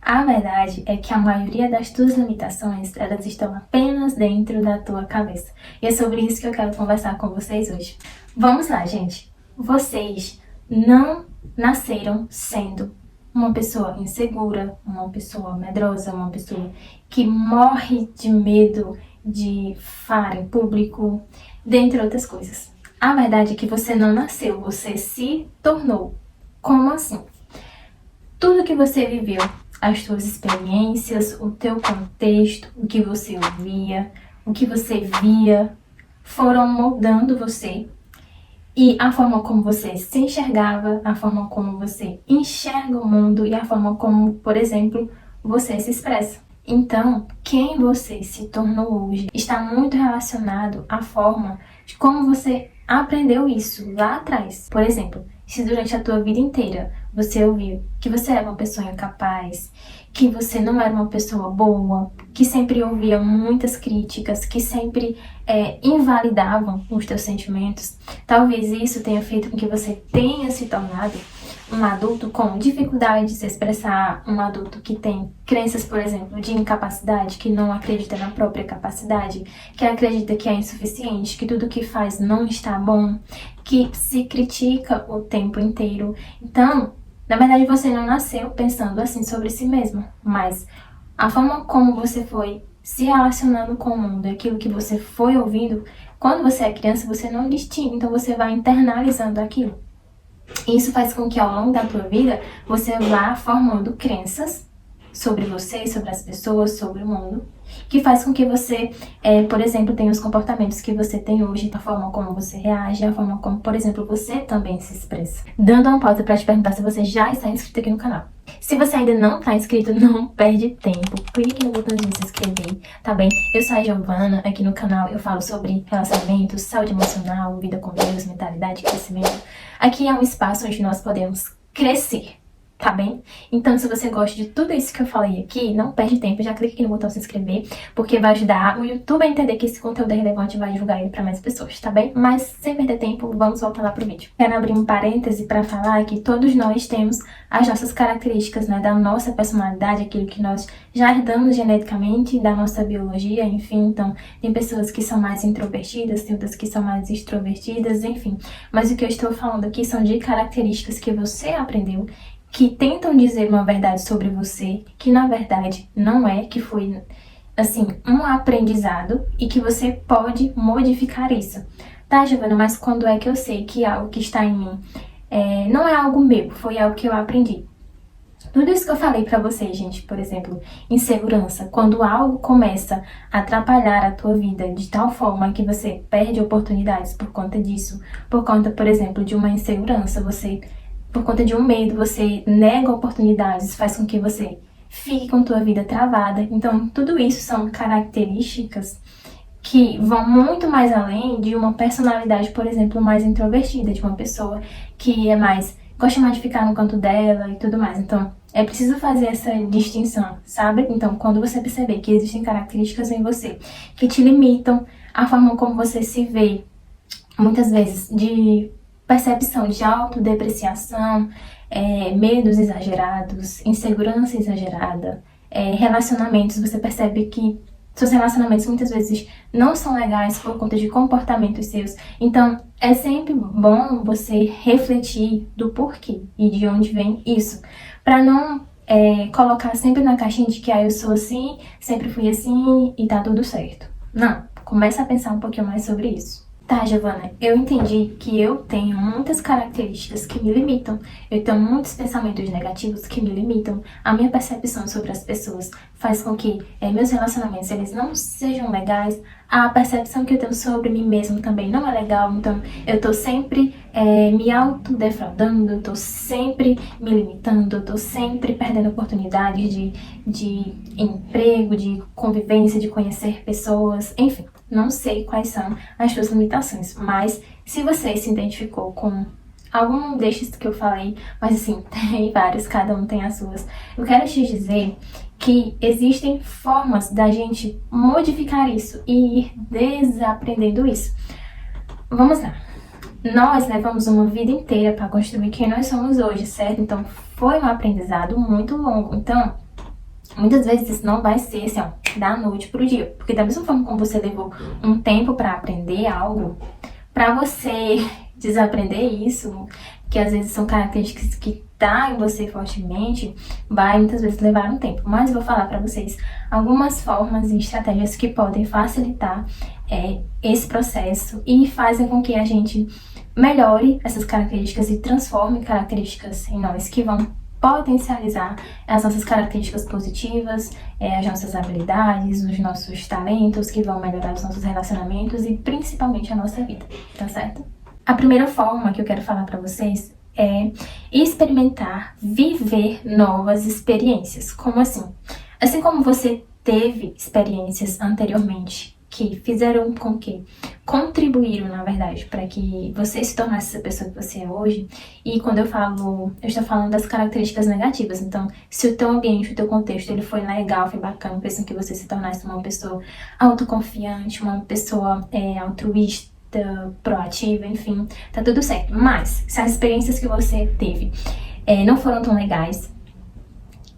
A verdade é que a maioria das tuas limitações, elas estão apenas dentro da tua cabeça. E é sobre isso que eu quero conversar com vocês hoje. Vamos lá, gente. Vocês não nasceram sendo uma pessoa insegura, uma pessoa medrosa, uma pessoa que morre de medo de falar em público, dentre outras coisas. A verdade é que você não nasceu, você se tornou. Como assim? Tudo que você viveu, as suas experiências, o teu contexto, o que você ouvia, o que você via, foram moldando você. E a forma como você se enxergava, a forma como você enxerga o mundo e a forma como, por exemplo, você se expressa. Então, quem você se tornou hoje está muito relacionado à forma de como você aprendeu isso lá atrás. Por exemplo, se durante a tua vida inteira você ouviu que você era uma pessoa incapaz, que você não era uma pessoa boa, que sempre ouvia muitas críticas, que sempre invalidavam os teus sentimentos, talvez isso tenha feito com que você tenha se tornado um adulto com dificuldade de se expressar, um adulto que tem crenças, por exemplo, de incapacidade, que não acredita na própria capacidade, que acredita que é insuficiente, que tudo que faz não está bom, que se critica o tempo inteiro. Então, na verdade, você não nasceu pensando assim sobre si mesmo, mas a forma como você foi se relacionando com o mundo, aquilo que você foi ouvindo, quando você é criança, você não distingue, então você vai internalizando aquilo. Isso faz com que ao longo da tua vida você vá formando crenças sobre você, sobre as pessoas, sobre o mundo, que faz com que você, por exemplo, tenha os comportamentos que você tem hoje, a forma como você reage, a forma como, por exemplo, você também se expressa. Dando uma pausa para te perguntar se você já está inscrito aqui no canal. Se você ainda não está inscrito, não perde tempo, clique no botãozinho de se inscrever, tá bem? Eu sou a Giovana, aqui no canal eu falo sobre relacionamentos, saúde emocional, vida com Deus, mentalidade, crescimento. Aqui é um espaço onde nós podemos crescer, tá bem? Então, se você gosta de tudo isso que eu falei aqui, não perde tempo, já clica aqui no botão se inscrever, porque vai ajudar o YouTube a entender que esse conteúdo é relevante e vai divulgar ele para mais pessoas, tá bem? Mas, sem perder tempo, vamos voltar lá pro vídeo. Quero abrir um parêntese para falar que todos nós temos as nossas características, né, da nossa personalidade, aquilo que nós já herdamos geneticamente, da nossa biologia, enfim. Então, tem pessoas que são mais introvertidas, tem outras que são mais extrovertidas, enfim. Mas o que eu estou falando aqui são de características que você aprendeu, que tentam dizer uma verdade sobre você, que na verdade não é, que foi, assim, um aprendizado e que você pode modificar isso. Tá, Giovana, mas quando é que eu sei que algo que está em mim não é algo meu, foi algo que eu aprendi? Tudo isso que eu falei pra vocês, gente, por exemplo, insegurança, quando algo começa a atrapalhar a tua vida de tal forma que você perde oportunidades por conta disso, por conta, por exemplo, de uma insegurança, por conta de um medo, você nega oportunidades, faz com que você fique com tua vida travada. Então, tudo isso são características que vão muito mais além de uma personalidade, por exemplo, mais introvertida, de uma pessoa que gosta mais de ficar no canto dela e tudo mais. Então, é preciso fazer essa distinção, sabe? Então, quando você perceber que existem características em você que te limitam, a forma como você se vê, muitas vezes, de percepção de autodepreciação, medos exagerados, insegurança exagerada, relacionamentos, você percebe que seus relacionamentos muitas vezes não são legais por conta de comportamentos seus. Então, é sempre bom você refletir do porquê e de onde vem isso, para não colocar sempre na caixinha de que eu sou assim, sempre fui assim e tá tudo certo. Não, começa a pensar um pouquinho mais sobre isso. Tá, Giovana, eu entendi que eu tenho muitas características que me limitam, eu tenho muitos pensamentos negativos que me limitam, a minha percepção sobre as pessoas faz com que meus relacionamentos eles não sejam legais, a percepção que eu tenho sobre mim mesmo também não é legal, então eu tô sempre me autodefraudando, eu tô sempre me limitando, eu tô sempre perdendo oportunidades de emprego, de convivência, de conhecer pessoas, enfim. Não sei quais são as suas limitações, mas se você se identificou com algum destes que eu falei, mas assim, tem vários, cada um tem as suas, eu quero te dizer que existem formas da gente modificar isso e ir desaprendendo isso. Vamos lá. Nós levamos uma vida inteira para construir quem nós somos hoje, certo? Então, foi um aprendizado muito longo. Então, Muitas vezes isso não vai ser assim, ó, da noite pro dia. Porque da mesma forma como você levou um tempo para aprender algo, para você desaprender isso, que às vezes são características que tá em você fortemente, vai muitas vezes levar um tempo. Mas eu vou falar para vocês algumas formas e estratégias que podem facilitar esse processo e fazem com que a gente melhore essas características e transforme características em nós que vão potencializar as nossas características positivas, as nossas habilidades, os nossos talentos, que vão melhorar os nossos relacionamentos e principalmente a nossa vida, tá certo? A primeira forma que eu quero falar para vocês é experimentar, viver novas experiências. Como assim? Assim como você teve experiências anteriormente que fizeram com que contribuíram, na verdade, para que você se tornasse essa pessoa que você é hoje. E quando eu falo, eu estou falando das características negativas. Então, se o teu ambiente, o teu contexto, ele foi legal, foi bacana, fez com que você se tornasse uma pessoa autoconfiante, uma pessoa altruísta, proativa, enfim, tá tudo certo. Mas, se as experiências que você teve não foram tão legais,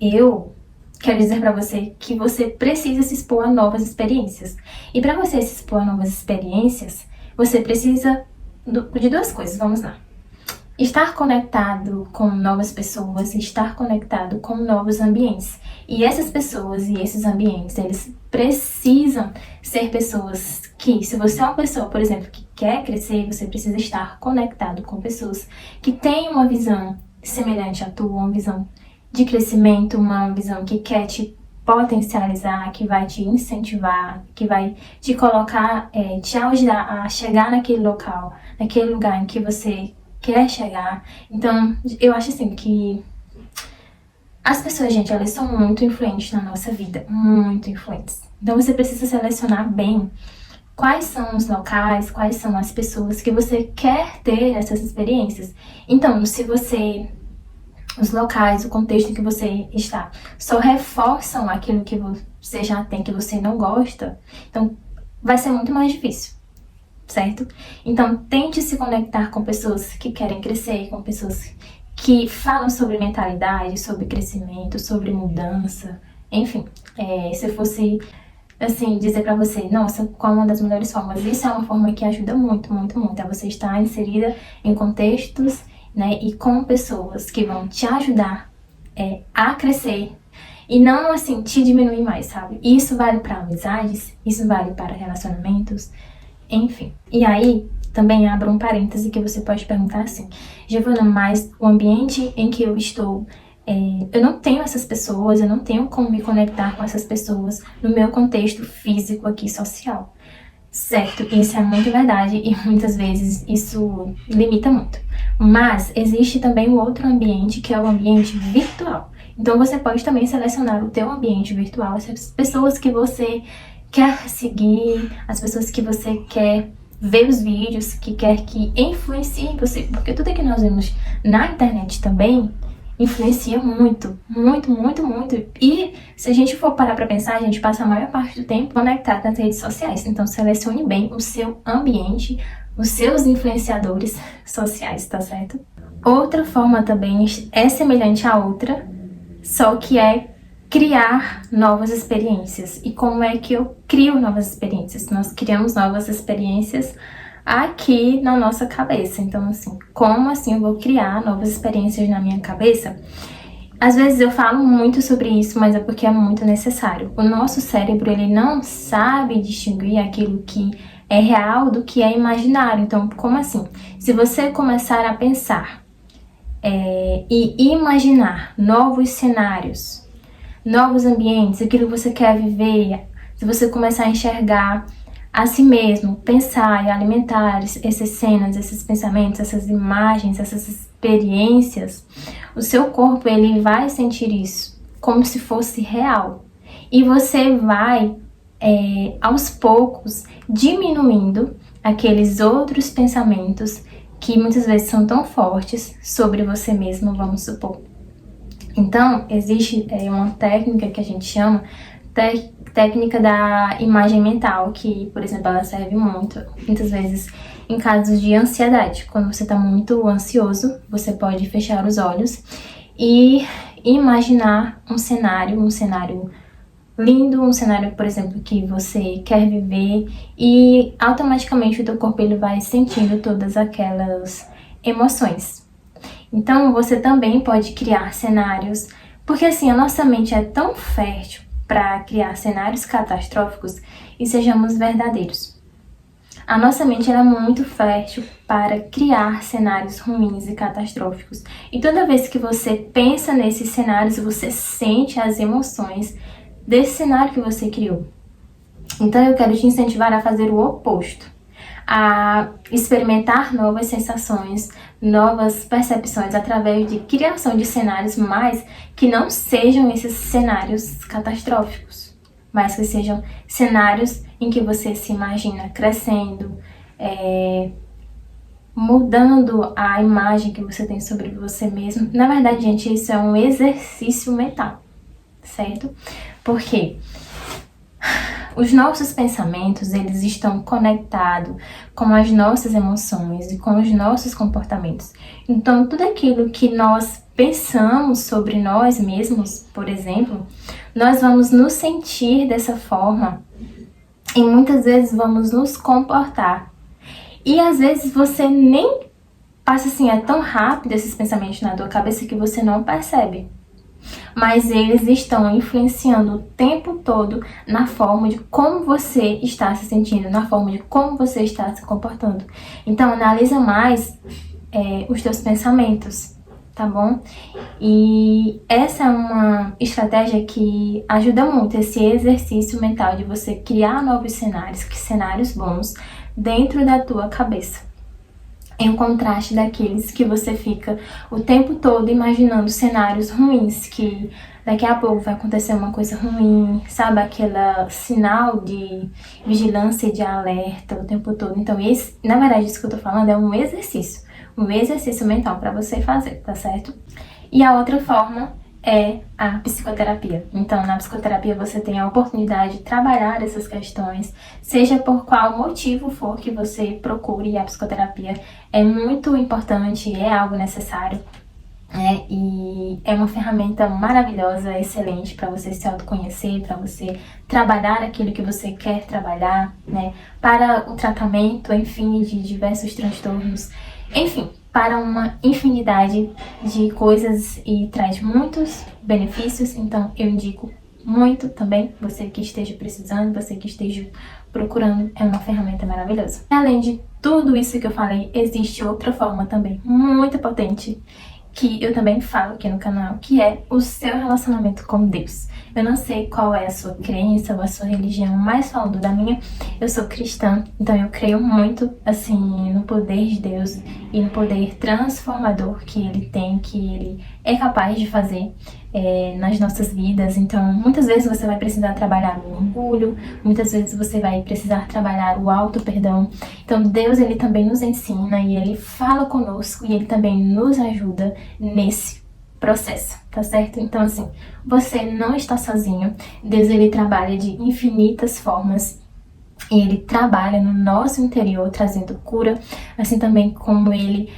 eu quero dizer pra você que você precisa se expor a novas experiências. E pra você se expor a novas experiências, você precisa de duas coisas, vamos lá. Estar conectado com novas pessoas, estar conectado com novos ambientes. E essas pessoas e esses ambientes, eles precisam ser pessoas que, se você é uma pessoa, por exemplo, que quer crescer, você precisa estar conectado com pessoas que têm uma visão semelhante à tua, uma visão de crescimento, uma visão que quer te potencializar, que vai te incentivar, que vai te colocar, te ajudar a chegar naquele local, naquele lugar em que você quer chegar. Então, eu acho assim que as pessoas, gente, elas são muito influentes na nossa vida, muito influentes. Então, você precisa selecionar bem quais são os locais, quais são as pessoas que você quer ter essas experiências. Então, se você... os locais, o contexto em que você está só reforçam aquilo que você já tem, que você não gosta, então vai ser muito mais difícil, certo? Então tente se conectar com pessoas que querem crescer, com pessoas que falam sobre mentalidade, sobre crescimento, sobre mudança, enfim. Se eu fosse, assim, dizer pra você, nossa, qual é uma das melhores formas? Isso é uma forma que ajuda muito, muito, muito, é você estar inserida em contextos, né, e com pessoas que vão te ajudar a crescer e não, assim, te diminuir mais, sabe? Isso vale para amizades, isso vale para relacionamentos, enfim. E aí, também abro um parêntese que você pode perguntar assim, Giovana, mas o ambiente em que eu estou, eu não tenho essas pessoas, eu não tenho como me conectar com essas pessoas no meu contexto físico aqui, social. Certo, isso é muito verdade e muitas vezes isso limita muito. Mas existe também um outro ambiente que é o ambiente virtual. Então você pode também selecionar o teu ambiente virtual, as pessoas que você quer seguir, as pessoas que você quer ver os vídeos, que quer que influenciem você. Porque tudo que nós vemos na internet também influencia muito, muito, muito, muito. E se a gente for parar pra pensar, a gente passa a maior parte do tempo conectado nas redes sociais. Então selecione bem o seu ambiente, os seus influenciadores sociais, tá certo? Outra forma também é semelhante à outra, só que é criar novas experiências. E como é que eu crio novas experiências? Nós criamos novas experiências aqui na nossa cabeça. Então, assim, como assim eu vou criar novas experiências na minha cabeça? Às vezes eu falo muito sobre isso, mas é porque é muito necessário. O nosso cérebro, ele não sabe distinguir aquilo que é real do que é imaginário. Então, como assim? Se você começar a pensar e imaginar novos cenários, novos ambientes, aquilo que você quer viver, se você começar a enxergar a si mesmo, pensar e alimentar essas cenas, esses pensamentos, essas imagens, essas experiências, o seu corpo, ele vai sentir isso como se fosse real. E você vai, aos poucos, diminuindo aqueles outros pensamentos que muitas vezes são tão fortes sobre você mesmo, vamos supor. Então, existe uma técnica que a gente chama técnica da imagem mental, que, por exemplo, ela serve muitas vezes em casos de ansiedade. Quando você está muito ansioso, você pode fechar os olhos e imaginar um cenário lindo, um cenário, por exemplo, que você quer viver, e automaticamente o teu corpo ele vai sentindo todas aquelas emoções. Então você também pode criar cenários, porque assim, a nossa mente é tão fértil para criar cenários catastróficos, e sejamos verdadeiros. A nossa mente ela é muito fértil para criar cenários ruins e catastróficos. E toda vez que você pensa nesses cenários, você sente as emoções desse cenário que você criou. Então eu quero te incentivar a fazer o oposto, a experimentar novas sensações, novas percepções através de criação de cenários, mas que não sejam esses cenários catastróficos, mas que sejam cenários em que você se imagina crescendo, mudando a imagem que você tem sobre você mesmo. Na verdade, gente, isso é um exercício mental, certo? Porque os nossos pensamentos, eles estão conectados com as nossas emoções e com os nossos comportamentos. Então, tudo aquilo que nós pensamos sobre nós mesmos, por exemplo, nós vamos nos sentir dessa forma e muitas vezes vamos nos comportar. E às vezes você nem passa assim, é tão rápido esses pensamentos na tua cabeça que você não percebe. Mas eles estão influenciando o tempo todo na forma de como você está se sentindo, na forma de como você está se comportando. Então, analisa mais os teus pensamentos, tá bom? E essa é uma estratégia que ajuda muito, esse exercício mental de você criar novos cenários, que cenários bons, dentro da tua cabeça. Em contraste daqueles que você fica o tempo todo imaginando cenários ruins, que daqui a pouco vai acontecer uma coisa ruim, sabe? Aquela sinal de vigilância e de alerta o tempo todo. Então, na verdade, isso que eu tô falando é um exercício mental para você fazer, tá certo? E a outra forma é a psicoterapia. Então, na psicoterapia você tem a oportunidade de trabalhar essas questões, seja por qual motivo for que você procure a psicoterapia. É muito importante, é algo necessário, né? E é uma ferramenta maravilhosa, excelente para você se autoconhecer, para você trabalhar aquilo que você quer trabalhar, né? Para o tratamento, enfim, de diversos transtornos, enfim, para uma infinidade de coisas, e traz muitos benefícios. Então eu indico muito também, você que esteja precisando, você que esteja procurando, é uma ferramenta maravilhosa. Além de tudo isso que eu falei, existe outra forma também muito potente, que eu também falo aqui no canal, que é o seu relacionamento com Deus. Eu não sei qual é a sua crença ou a sua religião, mas falando da minha, eu sou cristã, então eu creio muito, assim, no poder de Deus e no poder transformador que Ele tem, que Ele é capaz de fazer nas nossas vidas. Então, muitas vezes você vai precisar trabalhar o orgulho, muitas vezes você vai precisar trabalhar o auto-perdão. Então, Deus, Ele também nos ensina e Ele fala conosco e Ele também nos ajuda nesse processo, tá certo? Então, assim, você não está sozinho. Deus, Ele trabalha de infinitas formas e Ele trabalha no nosso interior trazendo cura, assim também como Ele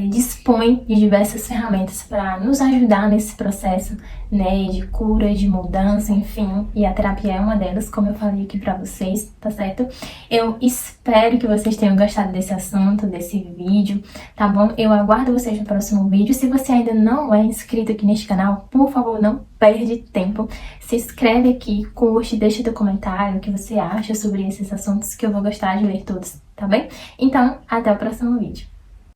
dispõe de diversas ferramentas para nos ajudar nesse processo, né, de cura, de mudança, enfim, e a terapia é uma delas, como eu falei aqui para vocês, tá certo? Eu espero que vocês tenham gostado desse assunto, desse vídeo, tá bom? Eu aguardo vocês no próximo vídeo. Se você ainda não é inscrito aqui neste canal, por favor, não perde tempo, se inscreve aqui, curte, deixa teu comentário, o que você acha sobre esses assuntos, que eu vou gostar de ler todos, tá bem? Então, até o próximo vídeo.